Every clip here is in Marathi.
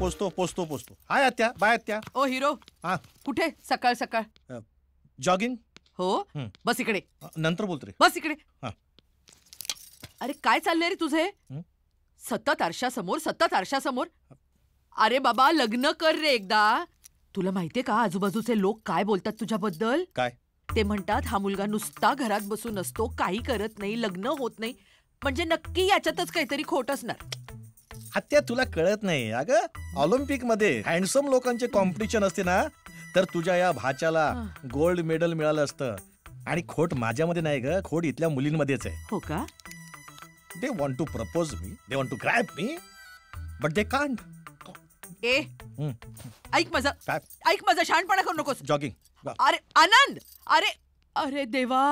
पोचतो पोचतो पोचतो. हाय आत्या, बाय आत्या. ओ हिरो, हा कुठे सकाळ सकाळ? जॉगिंग. हो, बस इकडे. नंतर बोलतो रे. बस इकडे. हा. अरे काय चाललंय रे तुझे? सतत आरशासमोर, सतत आरशासमोर. अरे बाबा लग्न कर रे एकदा. तुला माहितीये का आजूबाजूचे लोक काय बोलतात तुझ्याबद्दल? काय? ते म्हणतात हा मुलगा नुसता घरात बसून असतो, काही करत नाही, लग्न होत नाही. म्हणजे नक्की याच्यातच काहीतरी खोट असणार. आत्या तुला कळत नाही अगं, ऑलिम्पिक मध्ये हँडसम लोकांचे कॉम्पिटिशन असते ना, तर तुझ्या या भाच्याला गोल्ड मेडल मिळालं असतं. आणि खोट माझ्यामध्ये नाही ग, खोट इथल्या मुलींमध्येच आहे. हो का? They want to propose me, they want to grab me, but they can't. ए ऐक माझं, ऐक माझं, शहाणपणा करू नकोस. जॉगिंग. अरे आनंद, अरे अरे देवा.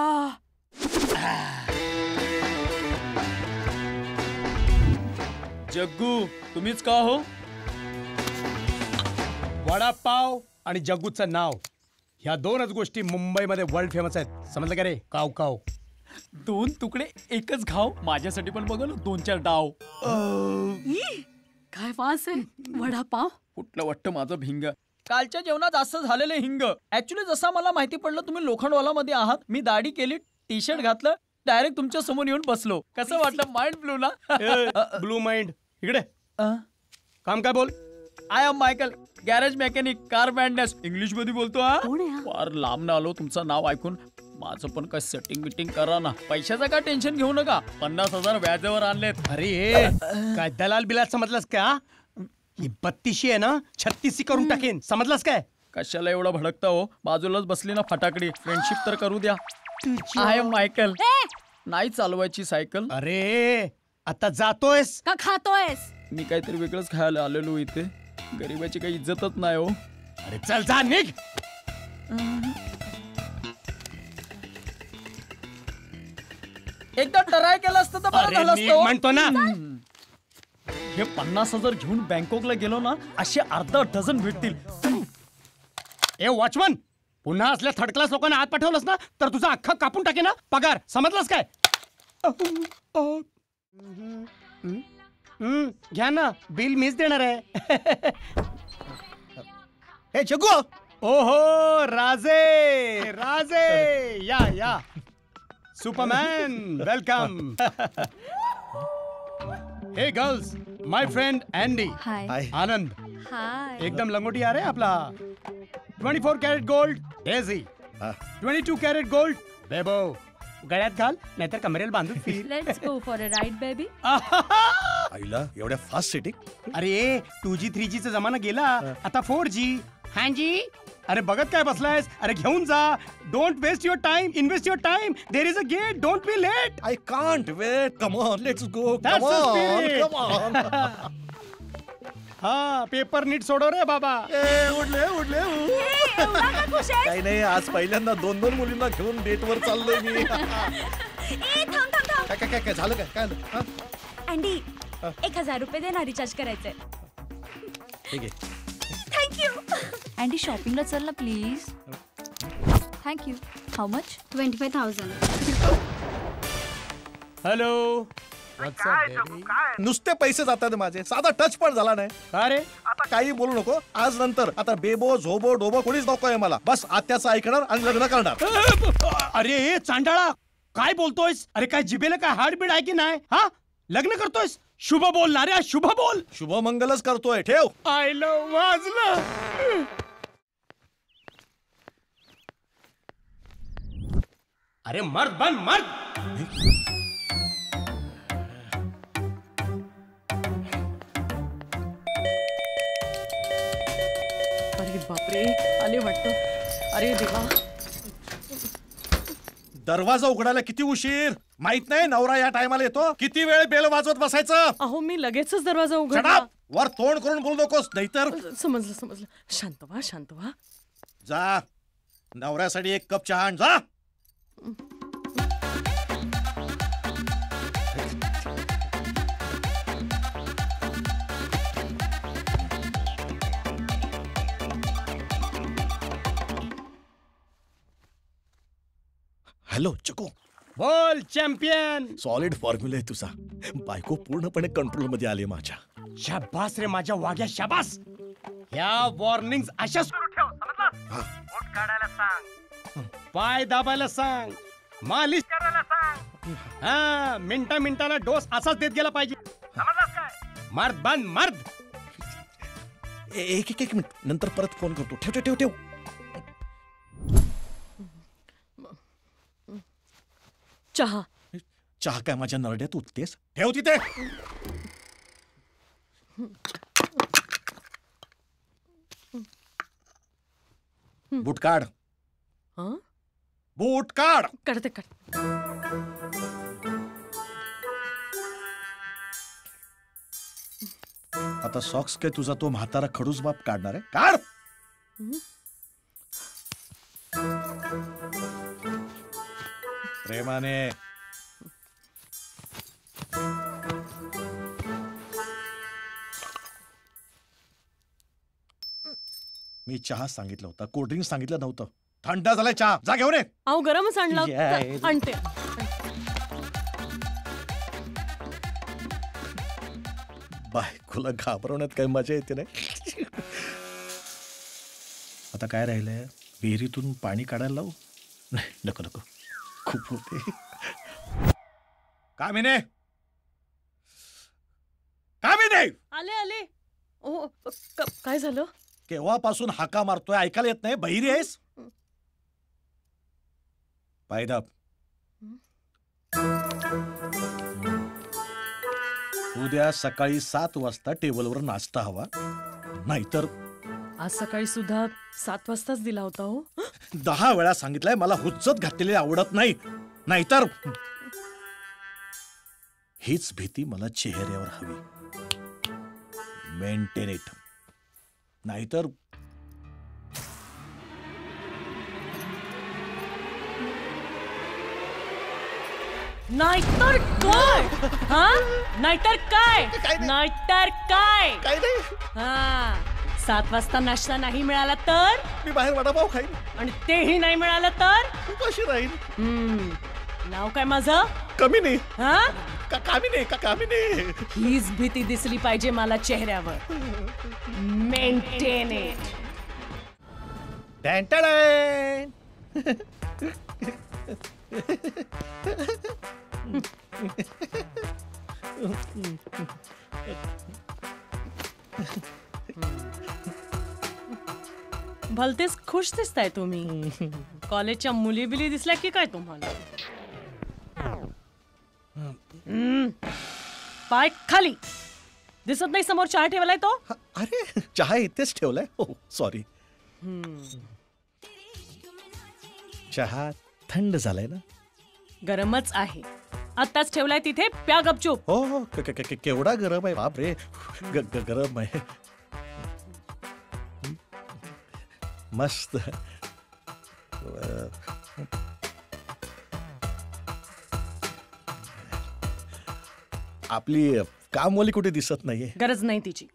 जग्गू तुम्हीच का हो? वडापाव आणि जग्गूचं नाव ह्या दोनच गोष्टी मुंबईमध्ये वर्ल्ड फेमस आहेत. समजलं का रे? काव काव. दोन तुकडे एकच घाव. माझ्यासाठी पण बघा ना 2-4 डाव. काय वास आहे वडापाव. कुठलं वाटतं माझं भिंग. कालच्या जेवणात असं झालेलं हिंग. ऍक्च्युली जसं मला माहिती पडलं तुम्ही लोखंडवाला मध्ये आहात, मी दाढी केली, टी शर्ट घातलं, डायरेक्ट तुमच्या समोर येऊन बसलो. कसं वाटलं? माइंड ब्लू ना? Blue mind. इकडे काम काय बोल. I am Michael, garage mechanic, car maintenance. English मध्ये बोलतो हा. फार लांब ना आलो तुमचं नाव ऐकून. माझं पण काय सेटिंग बिटिंग करा ना. पैशाचं काय टेन्शन घेऊ नका. 50,000 व्याजावर आणलेत. अरे काय दलाल बिलाल समजलास का? ही 32 आहे ना, 36 करून टाकेन. समजलास काय? कशाला एवढा भडकता हो? बाजूलाच बसली ना फटाकडी. फ्रेंडशिप तर करू द्या. I am Michael. नाही चालवायची सायकल. अरे आता जातोयस का खातोयस? मी काहीतरी वेगळंच खायला आलेलो इथे. गरीबाची काही इज्जतच नाही हो. अरे चल जा निघ. एकदा ट्राय केलं असतं तर बरं झालं असतं. म्हणतो ना. हे 50,000 घेऊन बँकॉकला गेलो ना, असे अर्धा डझन भेटतील. ए वॉचमन, पुन्हा असल्या थर्ड क्लास लोकांना आत पाठवलंस ना तर तुझा अख्खा कापून टाके ना पगार. समजलास काय? घ्या ना, बिल मीच देणार आहे. हे जग्गू. ओहो राजे राजे, या या. Superman welcome. Hey girls, my friend Andy. Hi. Anand. Hi. एकदम लंगोटी आ रहा है आपला. 24 carat gold Daisy. 22 carat gold Bebo. गळ्यात घाल नाहीतर कमरेला बांधून फिर. Let's go for a ride baby. आईला एवढ्या फास्ट सेटिंग. अरे 2G 3G चा जमाना गेला, आता 4G. हां जी. अरे बघत काय बसलायस? अरे घेऊन जा. Don't waste your time, invest your time. There is a gate, don't be late. I can't wait. Come on let's go. That's come the on spirit. Come on. हा पेपर नीट सोडव रे बाबा. उडले उडले. काही नाही, आज पहिल्यांदा 2-2 मुलींना घेऊन डेटवर चाललोय मी. काय काय काय झालं काय? काय झालं? अँडी 1000 रुपये दे ना, रिचार्ज करायचंय. ठीक आहे. थँक्यू. अँडी शॉपिंगला चल ना please. Thank you. How much? 25,000. Hello. नुसते पैसे जातात माझे, साधा टच पण झाला नाही. का रे? आता काही बोलू नको. आज नंतर आता बेबो झोबो डोबो कोणीच नकोय मला. बस आत्याचं ऐकणार आणि लग्न करणार. अरे चांडाळा काय बोलतोयस? अरे काय जिबेला काय हार्टबीट आहे की नाही? हा लग्न करतोयस? शुभ बोल ना रे, शुभ बोल. शुभमंगलच करतोय. ठेव. आयलं वाजलं. अरे मर्द बन मर्द. अरे बापरे, आले वाटतं. अरे देवा. दरवाजा उघडायला किती उशीर? माहित नाही नवरा या टायमाला येतो? किती वेळ बेल वाजवत बसायचं? अहो मी लगेचच दरवाजा Shut उघडला. up! वर तोंड करून बोलू नकोस, नाहीतर. समजलं समजलं. शांत व्हा, शांत व्हा. जा, नवऱ्यासाठी एक कप चहा आण. जा. हॅलो चको. बोल चॅम्पियन. सॉलिड फॉर्म्युला आहे तुझा. बायको पूर्णपणे कंट्रोल मध्ये आली माझ्या. शाबास रे माझ्या वाघ्या शाबास. ह्या वॉर्निंग अशा सुरू ठेव, समजलं? बोट काढायला सांग, पाय दाबायला सांग, मालिश करायला सांग. हा, मिनिटाला डोस असाच देत गेला पाहिजे, समजलास काय? मर्द बन मर्द. एक मिनिट, नंतर परत फोन करतो. ठेव ठेव ठेव. चहा. चहा काय माझ्या नरड्यात उठतेस? ठेव तिथे. बूट काढ. हं? बूट काढ. काढते. आता सॉक्स काय तुझा तो म्हातारा खडूस बाप काढणार आहे? काढ. प्रेमाने. मी चहा सांगितलं होता, कोल्ड्रिंक सांगितलं नव्हतं. थंड झालाय चहा, जा घेऊन ये. अहो गरमच आणला. याय. आणते. बायकोला घाबरवण्यात काय मजा येते नाही. आता काय राहिलंय? विहिरीतून पाणी काढायला लावू? नाही, नको खूप होते. कामिने आले. ओ काय झालं? केव्हापासून हाका मारतोय, ऐकायला येत नाही? बहिरी आहेस? पायदाब. उद्या सकाळी 7 वाजता टेबलवर नाश्ता हवा, नाहीतर आज सकाळी सुद्धा 7 वाजताच दिला होता. हो 10 वेळा सांगितलंय मला हुज्जत घातलेली आवडत नाही, नाहीतर हीच भीती मला चेहऱ्यावर हवी. Maintain it. नाहीतर नाहीतर काय? हा नाहीतर काय? नाहीतर काय? काय नाही, हा 7 वाजता नाश्ता नाही मिळाला तर? मी बाहेर वडापाव खाईन. आणि तेही नाही मिळालं तर? उपाशी राहीन. नाव काय माझं? कमी नाही. हा कामी नाही. हीच भीती दिसली पाहिजे मला चेहऱ्यावर. Maintain it. टॅन. भलतेच खुश दिसताय तुम्ही. कॉलेजच्या मुली बिली दिसल्या की काय तुम्हाला? पाय खाली. दिसत नाही समोर चहा ठेवलाय तो? अरे चहा इथेच ठेवलाय. हो सॉरी. चहा थंड झालाय ना? गरमच आहे. आत्ताच ठेवलाय तिथे. प्या गपचूप. हो केवढा गरम आहे बापरे. गरम आहे. मस्त. आपली कामवाली कुठे दिसत नाहीये. गरज नाही तिची.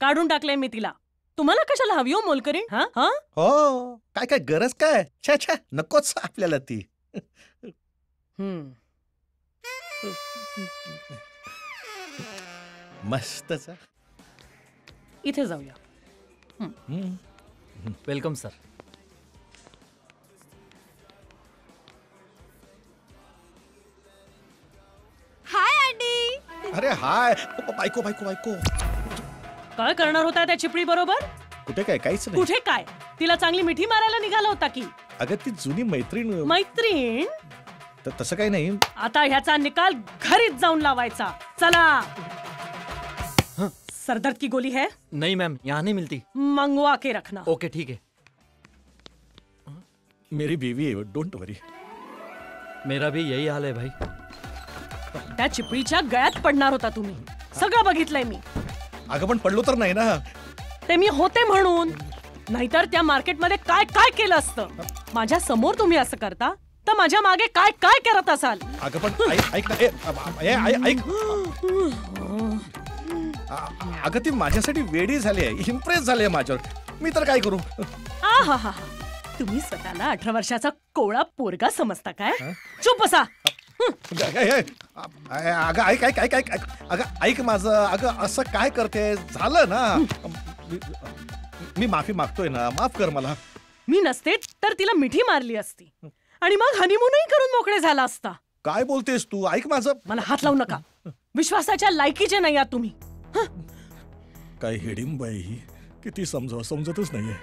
काढून टाकलंय मी तिला. तुम्हाला कशाला हवी हो मोलकरीण? हा हा हो काय गरज काय? छा नकोच आपल्याला ती. मस्तच. इथे जाऊया. Welcome sir. Hi Andy. अरे हाय. बायको काय करणार होता त्या चिपळी बरोबर? कुठे काय? काहीच नाही. कुठे काय? तिला चांगली मिठी मारायला निघाला होता की? अगं ती जुनी मैत्रीण. मैत्रीण? तसं काही नाही. आता ह्याचा निकाल घरीच जाऊन लावायचा. चला. सरदर्द की गोली है? नहीं मैम, यहाँ नहीं मिलती. मंगवा के रखना. ओके ठीक है. मेरी बीवी है, डोंट वरी. मेरा भी यही हाल है भाई. त्या चिपळीच्या गळ्यात पडणार होता तुम्ही. सगळं बघितलंय मी. अगं पण पडलो तर नाही ना. ते मी होते म्हणून. नाहीतर त्या मार्केटमध्ये काय काय केलं असतं. माझ्या समोर तुम्ही असं करता तर माझ्या मागे काय काय करत असाल. अगं पण ऐक ना. ऐक. अगं ती माझ्यासाठी वेडी झाली आहे, इम्प्रेस झाली आहे माझ्यावर. मी तर काय करू. आहाहा. तुम्ही स्वतःला 18 वर्षाचा कोवळा पोरगा समजता काय? चुप बसा. अगं ऐक ऐक ऐक ऐक ऐक. अगं ऐक माझं. अगं असं काय करते? झालं ना. मी माफी मागतोय ना, माफ कर मला. मी नसते तर तिला मिठी मारली असती आणि मग हनीमूनही करून मोकळे झाला असता. काय बोलतेस तू? ऐक माझं. मला हात लावू नका. विश्वासाच्या लायकीचे नाही आहात तुम्ही. काय हिडिंब आहे ही. किती समजतच नाहीये.